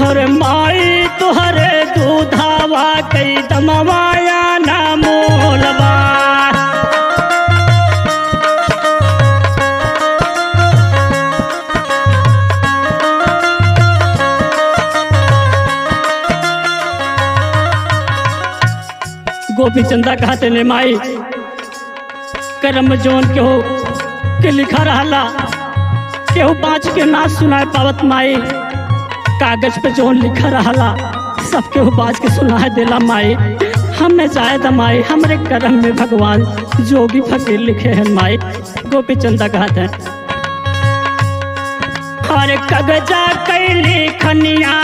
हर माई तुहरे दूधावा कई दमवाया ना मोलबा। गोपी चंदा कहते ने माई करम जोन के हो के लिखा रहला केहू बाँच के ना सुनाए पावत माई। कागज पे जोन लिखा रहला सब केहू बाँच के सुनाए देला माई। हमें जाए द माई हमरे करम में भगवान जोगी फकीर लिखे हैं माई। गोपी चंदा कहते हैं हर कगजा कैली खनिया